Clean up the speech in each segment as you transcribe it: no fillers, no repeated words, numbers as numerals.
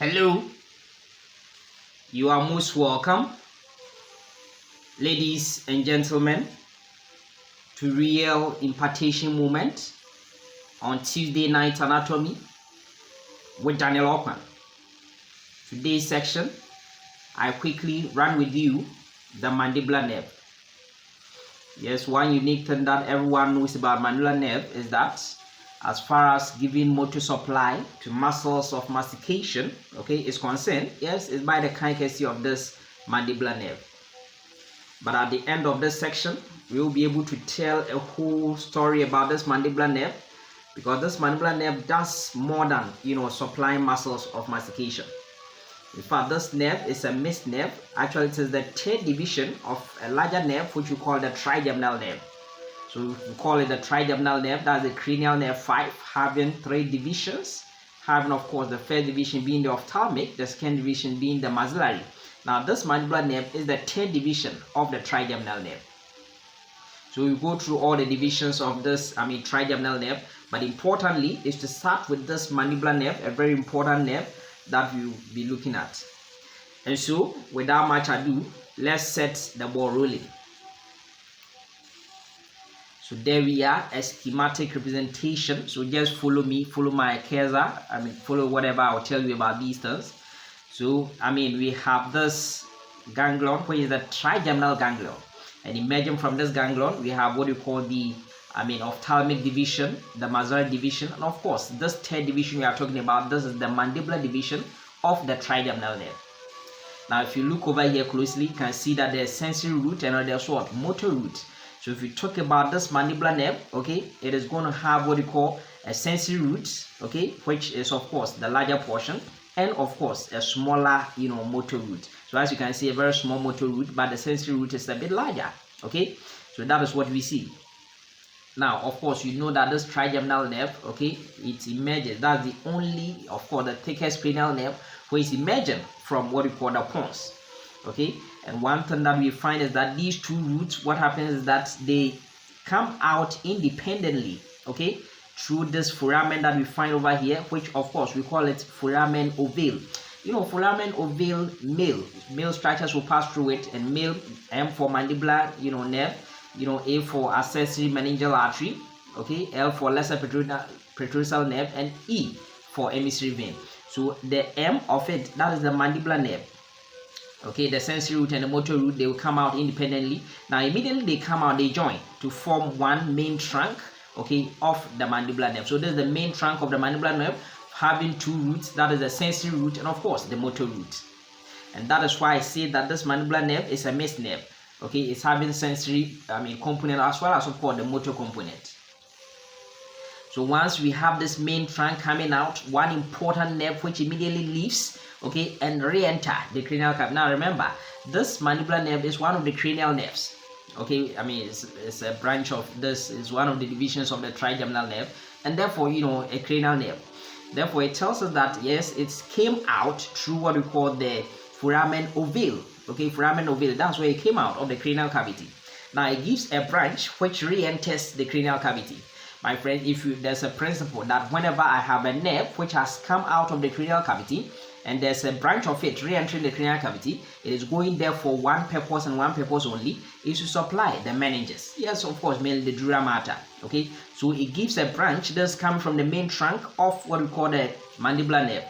Hello, you are most welcome, ladies and gentlemen, to Real Impartation Moment on Tuesday Night Anatomy with Daniel Ockman. Today's section, I quickly run with you the mandibular nerve. Yes, one unique thing that everyone knows about mandibular nerve is that as far as giving motor supply to muscles of mastication, is concerned, yes, it's by the courtesy of this mandibular nerve. But at the end of this section, we will be able to tell a whole story about this mandibular nerve, because this mandibular nerve does more than supplying muscles of mastication. In fact, this nerve is a mixed nerve. Actually, it is the third division of a larger nerve, which we call the trigeminal nerve. So we call it the trigeminal nerve. That's the cranial nerve 5, having 3 divisions, having of course the first division being the ophthalmic, the second division being the maxillary. Now this mandibular nerve is the third division of the trigeminal nerve. So we go through all the divisions of this trigeminal nerve, but importantly is to start with this mandibular nerve, a very important nerve that we'll be looking at. And so without much ado, let's set the ball rolling. So there we are, a schematic representation. So just follow me, follow my cursor, follow whatever I'll tell you about these things. So we have this ganglion, which is the trigeminal ganglion, and emerging from this ganglion we have what we call the ophthalmic division, the maxillary division, and of course this third division we are talking about, this is the mandibular division of the trigeminal nerve. Now if you look over here closely, you can see that there's sensory root and there's what? Motor root. So if we talk about this mandibular nerve, it is going to have what we call a sensory root, which is of course the larger portion, and of course a smaller motor root. So as you can see, a very small motor root, but the sensory root is a bit larger. So that is what we see. Now of course you know that this trigeminal nerve, it emerges, that's the only, of course, the thickest cranial nerve, which is emerging from what we call the pons. And one thing that we find is that these two roots, what happens is that they come out independently, through this foramen that we find over here, which of course we call it foramen ovale. Foramen ovale, male structures will pass through it, and male, M for mandibular nerve, A for accessory meningeal artery, L for lesser pretrusal nerve, and E for emissary vein. So the M of it, that is the mandibular nerve. The sensory root and the motor root, they will come out independently. Now immediately they come out, they join to form one main trunk, of the mandibular nerve. So this is the main trunk of the mandibular nerve, having two roots, that is the sensory root and of course the motor root. And that is why I say that this mandibular nerve is a mixed nerve. It's having sensory component as well as of course the motor component. So once we have this main trunk coming out, one important nerve which immediately leaves and re-enter the cranial cavity. Now remember, this mandibular nerve is one of the cranial nerves. It's a branch of this, is one of the divisions of the trigeminal nerve, and therefore a cranial nerve. Therefore it tells us that yes, it came out through what we call the foramen ovale. Foramen ovale, that's where it came out of the cranial cavity. Now it gives a branch which re-enters the cranial cavity. My friend, there's a principle that whenever I have a nerve which has come out of the cranial cavity and there's a branch of it re-entering the cranial cavity, it is going there for one purpose and one purpose only, is to supply the meninges. Yes, of course, mainly the dura mater. So it gives a branch that's coming from the main trunk of what we call the mandibular nerve,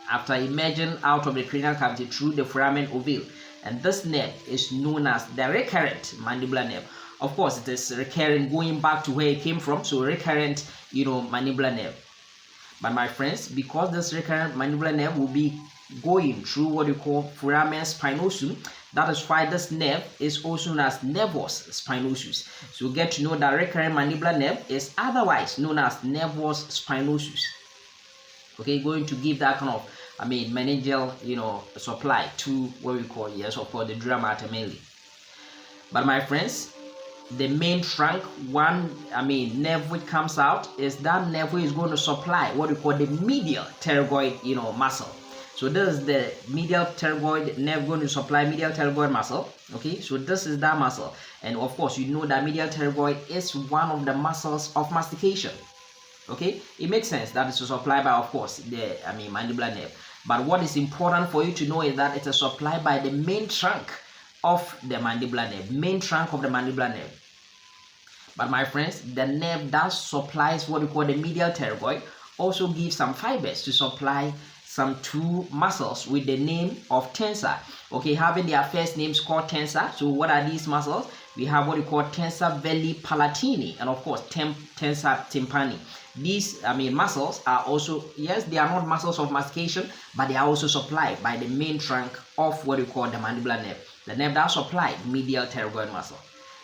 after emerging out of the cranial cavity through the foramen ovale. And this nerve is known as the recurrent mandibular nerve. Of course, it is recurrent going back to where it came from, so recurrent, mandibular nerve. But my friends, because this recurrent mandibular nerve will be going through what we call foramen spinosum, that is why this nerve is also known as nervus spinosus. So you get to know that recurrent mandibular nerve is otherwise known as nervus spinosus. Going to give that kind of meningeal supply to what we call, yes, of course, the dura mater mainly. But my friends, the main trunk, one nerve which comes out, is that nerve which is going to supply what we call the medial pterygoid muscle. So this is the medial pterygoid nerve going to supply medial pterygoid muscle. So this is that muscle, and of course you know that medial pterygoid is one of the muscles of mastication. It makes sense that is supplied by, of course, the mandibular nerve. But what is important for you to know is that it is supplied by the main trunk of the mandibular nerve, main trunk of the mandibular nerve. But my friends, the nerve that supplies what we call the medial pterygoid also gives some fibers to supply some two muscles with the name of tensor. Okay, having their first names called tensor. So what are these muscles? We have what we call tensor veli palatini and of course tensor tympani. These muscles are also, yes, they are not muscles of mastication, but they are also supplied by the main trunk of what we call the mandibular nerve, the nerve that supplies medial pterygoid muscle.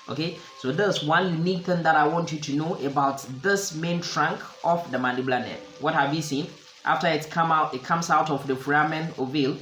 Okay, so there's one unique thing that I want you to know about this main trunk of the mandibular nerve. What have you seen? After it comes out of the foramen ovale.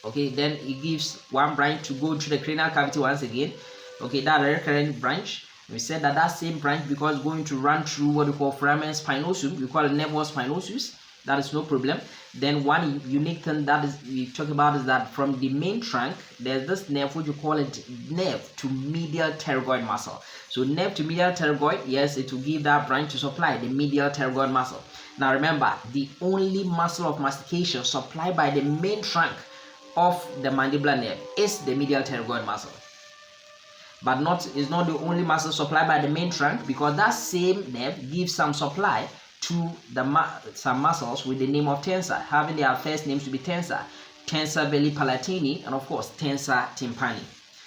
Okay, then it gives one branch to go to the cranial cavity once again. Okay, that recurrent branch. We said that same branch, because it's going to run through what we call foramen spinosum, we call it nervus spinosus. That is no problem. Then one unique thing that is we talk about is that from the main trunk, there's this nerve which you call it nerve to medial pterygoid muscle. So nerve to medial pterygoid, yes, it will give that branch to supply the medial pterygoid muscle. Now remember, the only muscle of mastication supplied by the main trunk of the mandibular nerve is the medial pterygoid muscle. But it's not the only muscle supplied by the main trunk, because that same nerve gives some supply to some muscles with the name of tensor, having their first names to be tensor veli palatini, and of course tensor tympani.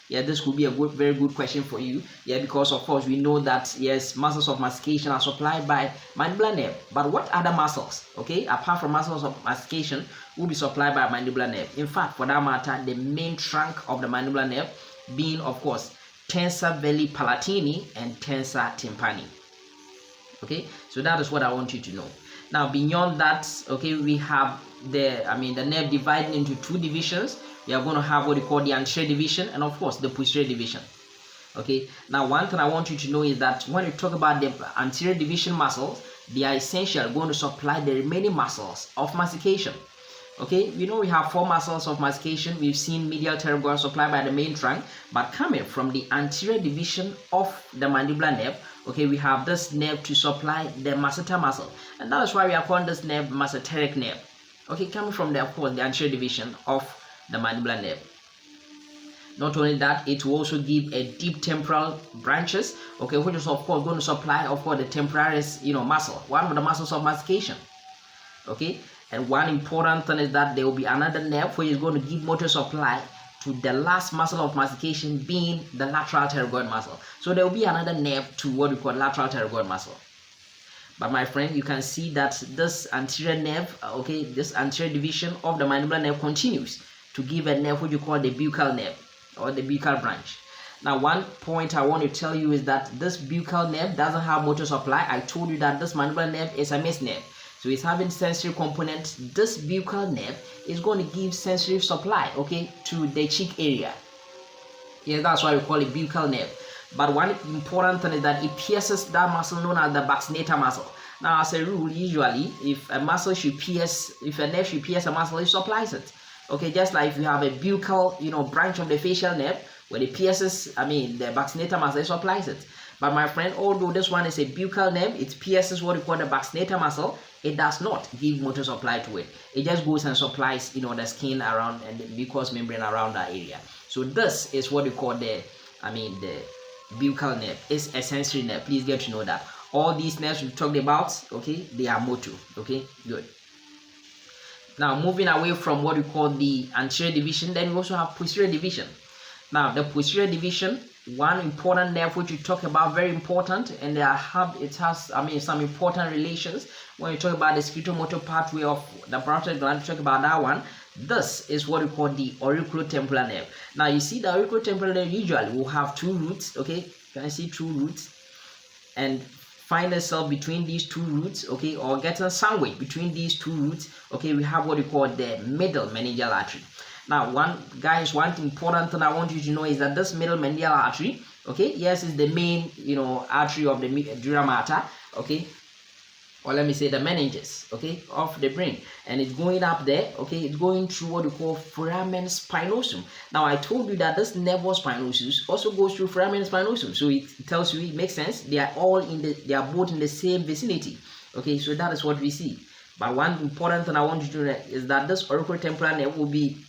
Yeah, this could be a very good question for you. Yeah, because of course we know that yes, muscles of mastication are supplied by mandibular nerve. But what other muscles, okay, apart from muscles of mastication, will be supplied by mandibular nerve? In fact, for that matter, the main trunk of the mandibular nerve being, of course, tensor veli palatini and tensor tympani. Okay, so that is what I want you to know. Now beyond that, okay, we have the nerve divided into two divisions. We are going to have what we call the anterior division and of course the posterior division. Okay, now one thing I want you to know is that when we talk about the anterior division muscles, they are essential going to supply the remaining muscles of mastication. Okay, we know we have four muscles of mastication. We've seen medial pterygoid supplied by the main trunk, but coming from the anterior division of the mandibular nerve, okay, we have this nerve to supply the masseter muscle, and that is why we are calling this nerve masseteric nerve. Okay, coming from the, of course, the anterior division of the mandibular nerve. Not only that, it will also give a deep temporal branches, okay, which is of course going to supply, of course, the temporalis, muscle, one of the muscles of mastication. Okay, and one important thing is that there will be another nerve which is going to give motor supply to the last muscle of mastication, being the lateral pterygoid muscle. So there will be another nerve to what we call lateral pterygoid muscle. But my friend, you can see that this anterior nerve, okay, this anterior division of the mandibular nerve continues to give a nerve which you call the buccal nerve or the buccal branch. Now, one point I want to tell you is that this buccal nerve doesn't have motor supply. I told you that this mandibular nerve is a mixed nerve. So it's having sensory components. This buccal nerve is going to give sensory supply, okay, to the cheek area. Yeah, that's why we call it buccal nerve. But one important thing is that it pierces that muscle known as the vaccinator muscle. Now, as a rule, usually, if a nerve should pierce a muscle, it supplies it. Okay, just like if you have a buccal, branch of the facial nerve, when it pierces, the vaccinator muscle, it supplies it. But my friend, although this one is a buccal nerve, it pierces what we call the vaccinator muscle, it does not give motor supply to it. It just goes and supplies, the skin around and the mucous membrane around that area. So this is what we call the buccal nerve. It's a sensory nerve. Please get to know that. All these nerves we talked about, okay, they are motor. Okay, good. Now, moving away from what we call the anterior division, then we also have posterior division. Now, the posterior division, one important nerve which we talk about, very important, and it has some important relations when you talk about the secretomotor pathway of the parotid gland. Talk about that one. This is what we call the auriculotemporal nerve. Now, you see the auriculotemporal nerve usually will have two roots. Okay, can you see two roots? And find itself between these two roots, okay, or getting somewhere between these two roots, okay, we have what we call the middle meningeal artery. Now, one important thing I want you to know is that this middle meningeal artery, okay, yes, is the main, artery of the dura mater, okay, or let me say the meninges, okay, of the brain, and it's going up there, okay, it's going through what we call foramen spinosum. Now, I told you that this nervus spinosus also goes through foramen spinosum, so it tells you, it makes sense, they are both in the same vicinity, okay, so that is what we see. But one important thing I want you to know is that this auriculotemporal nerve will be,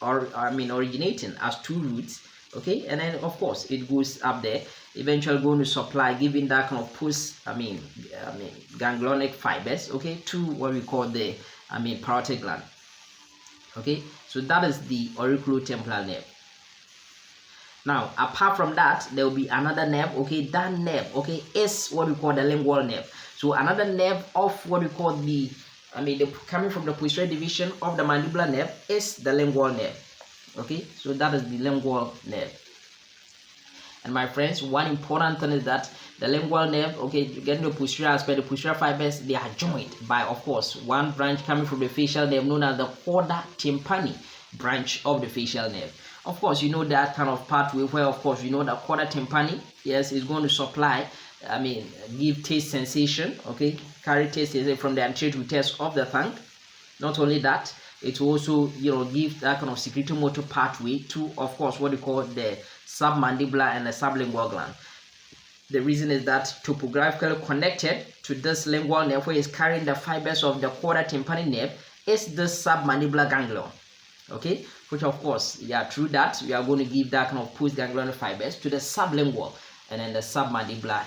originating as two roots, okay, and then of course it goes up there, eventually going to supply, giving that kind of ganglionic fibers, okay, to what we call the parotid gland. Okay, so that is the auriculotemporal nerve. Now, apart from that, there will be another nerve. Okay, that nerve, okay, is what we call the lingual nerve. So another nerve of what we call the coming from the posterior division of the mandibular nerve is the lingual nerve. Okay, so that is the lingual nerve. And my friends, one important thing is that the lingual nerve, okay, getting the posterior aspect, the posterior fibers, they are joined by, of course, one branch coming from the facial nerve known as the chorda tympani branch of the facial nerve. Of course, you know that kind of pathway where, of course, you know the chorda tympani, yes, is going to supply, give taste sensation, okay, carry taste sensation from the anterior test of the tongue. Not only that, it will also, give that kind of secretory motor pathway to, of course, what we call the submandibular and the sublingual gland. The reason is that topographically connected to this lingual nerve, where it's carrying the fibers of the chorda tympani nerve, is the submandibular ganglion. Okay, which of course, through that we are going to give that kind of postganglionic fibers to the sublingual and then the submandibular,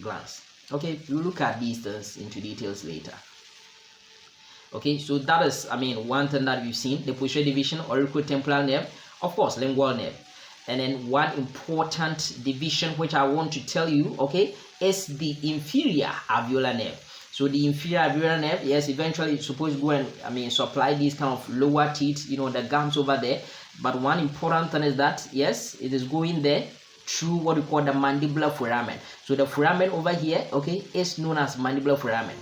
glands. Okay, we'll look at these things into details later. Okay, so that is, one thing that we've seen, the posterior division, auriculotemporal nerve, of course, lingual nerve. And then one important division which I want to tell you, okay, is the inferior alveolar nerve. So the inferior alveolar nerve, yes, eventually it's supposed to go and supply these kind of lower teeth, the gums over there. But one important thing is that, yes, it is going there through what we call the mandibular foramen. So the foramen over here, okay, is known as mandibular foramen.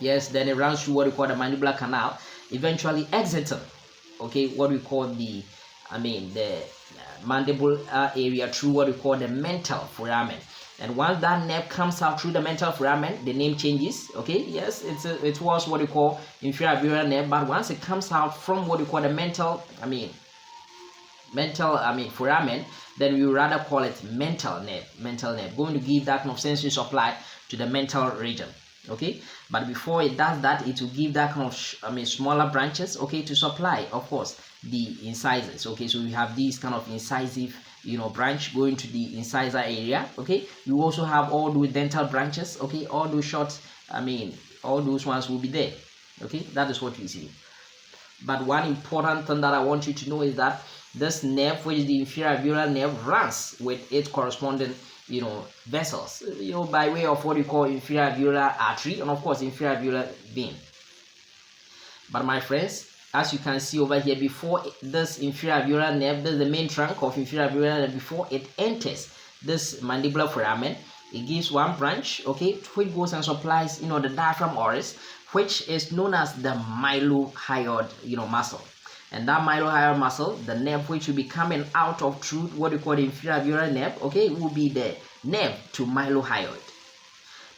Yes, then it runs through what we call the mandibular canal, eventually exiting, okay, what we call the mandible area through what we call the mental foramen. And once that nerve comes out through the mental foramen, the name changes. Okay, yes, it was what we call inferior alveolar nerve, but once it comes out from what we call the mental foramen, then we rather call it mental nerve, going to give that kind of sensory supply to the mental region. Okay, but before it does that, it will give that kind of smaller branches, okay, to supply, of course, the incisors. Okay, so we have these kind of incisive branch going to the incisor area. Okay, you also have all those dental branches. Okay, all those short, all those ones will be there. Okay, that is what we see. But one important thing that I want you to know is that this nerve, which is the inferior alveolar nerve, runs with its corresponding vessels, by way of what we call inferior alveolar artery and of course inferior alveolar vein. But my friends, as you can see over here, before this inferior alveolar nerve, this is the main trunk of inferior alveolar nerve. Before it enters this mandibular foramen, it gives one branch, okay, which goes and supplies the diaphragm oris, which is known as the mylohyoid muscle. And that mylohyoid muscle, the nerve which will be coming out of through what we call the inferior alveolar nerve, okay, will be the nerve to mylohyoid.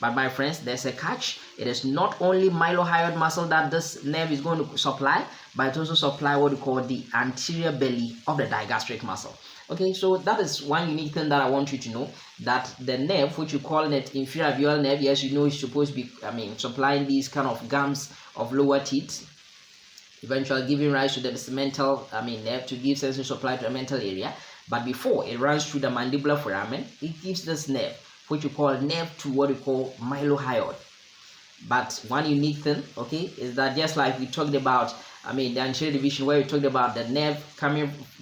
But my friends, there's a catch. It is not only mylohyoid muscle that this nerve is going to supply, but it also supply what we call the anterior belly of the digastric muscle. Okay, so that is one unique thing that I want you to know, that the nerve, which you call it inferior alveolar nerve, yes, is supposed to be, supplying these kind of gums of lower teeth, eventually giving rise to the mental, nerve to give sensory supply to the mental area. But before it runs through the mandibular foramen, it gives this nerve, which we call nerve to what we call mylohyoid. But one unique thing, okay, is that just like we talked about, the anterior division, where we talked about the nerve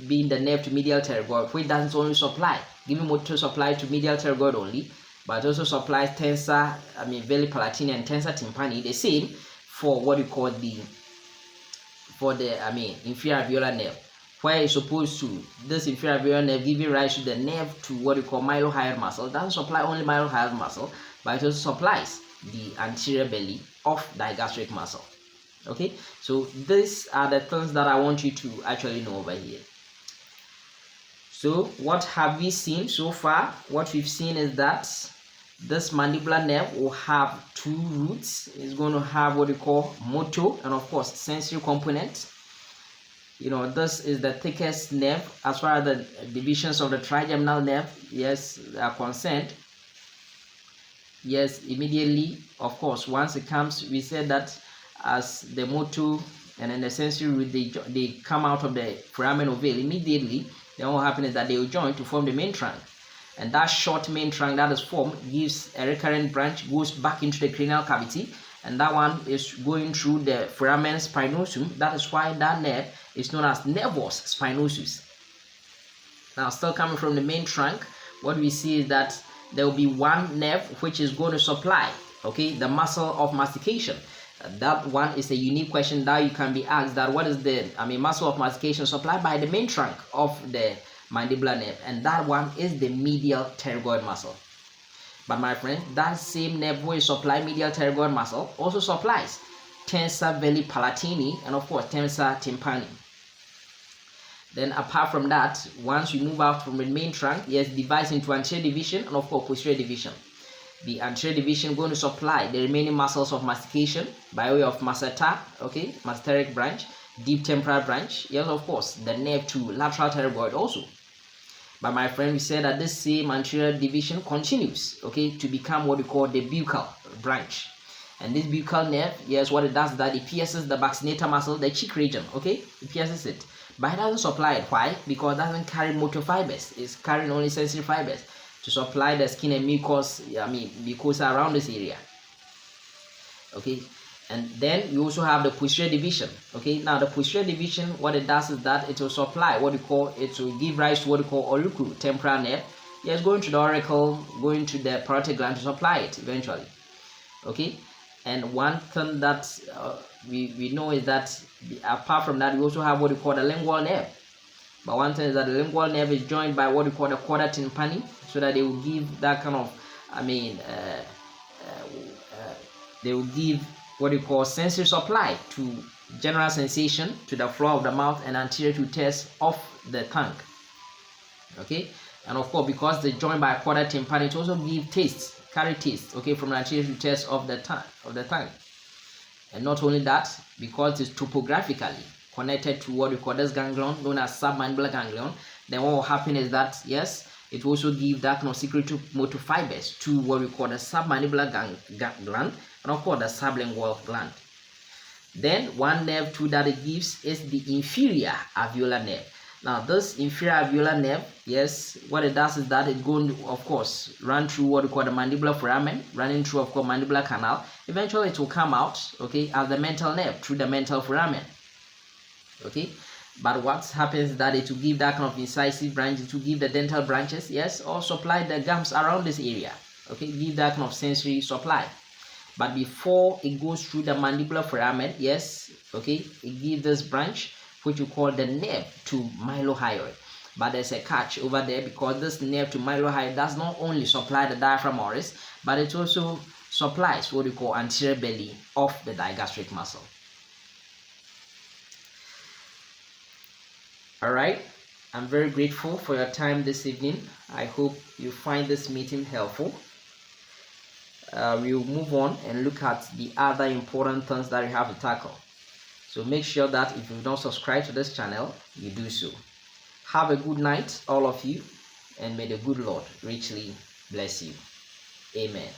being the nerve to medial pterygoid, which doesn't only supply, giving motor supply to medial pterygoid only, but also supplies tensor, veli palatini and tensor tympani, the same for what we call the inferior alveolar nerve, where it's supposed to, this inferior alveolar nerve giving rise to the nerve to what we call mylohyoid muscle, doesn't supply only mylohyoid muscle, but it also supplies the anterior belly of digastric muscle. Okay, so these are the things that I want you to actually know over here. So what have we seen so far? What we've seen is that this mandibular nerve will have two roots. It's going to have what we call motor and of course sensory component. This is the thickest nerve as far as the divisions of the trigeminal nerve, yes, are concerned. yes, immediately, of course, once it comes, we said that as the motor and then the sensory root, they come out of the foramen ovale immediately. Then what happens is that they will join to form the main trunk, and that short main trunk that is formed gives a recurrent branch, goes back into the cranial cavity, and that one is going through the foramen spinosum. That is why that nerve is known as nervus spinosus. Now, still coming from the main trunk, what we see is that there will be one nerve which is going to supply, okay, the muscle of mastication. That one is a unique question that you can be asked, that what is the muscle of mastication supplied by the main trunk of the mandibular nerve, and that one is the medial pterygoid muscle. But my friend, that same nerve which supply medial pterygoid muscle also supplies tensor veli palatini and of course tensor tympani. Then apart from that, once we move out from the main trunk, yes, divides into anterior division and of course posterior division. The anterior division going to supply the remaining muscles of mastication by way of masseter, okay, masseteric branch, deep temporal branch, yes, of course, the nerve to lateral pterygoid also. But my friend, we said that this same anterior division continues, okay, to become what we call the buccal branch. And this buccal nerve, yes, what it does is that it pierces the vaccinator muscle, the cheek region, okay, it pierces it. But it doesn't supply it. Why? Because it doesn't carry motor fibers. It's carrying only sensory fibers to supply the skin and mucosa around this area. Okay, and then you also have the posterior division. Okay, now the posterior division, what it does is that it will supply what we call, it will give rise to what we call auricular temporal nerve. Yes, going to the auricle, going to the parotid gland to supply it eventually. Okay, and one thing that we know is that apart from that, we also have what we call the lingual nerve. But one thing is that the lingual nerve is joined by what we call the chorda tympani, so that they will give that kind of, they will give what we call sensory supply to general sensation to the floor of the mouth and anterior to test of the tongue. Okay, and of course, because they're joined by chorda tympani, it also give taste, carry taste, okay, from the anterior to test of the tongue. And not only that, because it's topographically connected to what we call this ganglion known as submandibular ganglion, then what will happen is that, yes, it also gives that kind of secretory motor fibers to what we call the submandibular gland and of course the sublingual gland. Then one nerve too that it gives is the inferior alveolar nerve. Now this inferior alveolar nerve, yes, what it does is that it's going to, of course, run through what we call the mandibular foramen, running through, of course, mandibular canal. Eventually it will come out, okay, as the mental nerve through the mental foramen. Okay, but what happens is that it will give that kind of incisive branch, it will give the dental branches, yes, or supply the gums around this area. Okay, give that kind of sensory supply. But before it goes through the mandibular foramen, yes, okay, it gives this branch which we call the nerve to mylohyoid. But there's a catch over there, because this nerve to mylohyoid does not only supply the diaphragm oris, but it also supplies what we call anterior belly of the digastric muscle. Alright, I'm very grateful for your time this evening. I hope you find this meeting helpful. We'll move on and look at the other important things that we have to tackle. So make sure that if you've not subscribed to this channel, you do so. Have a good night, all of you, and may the good Lord richly bless you. Amen.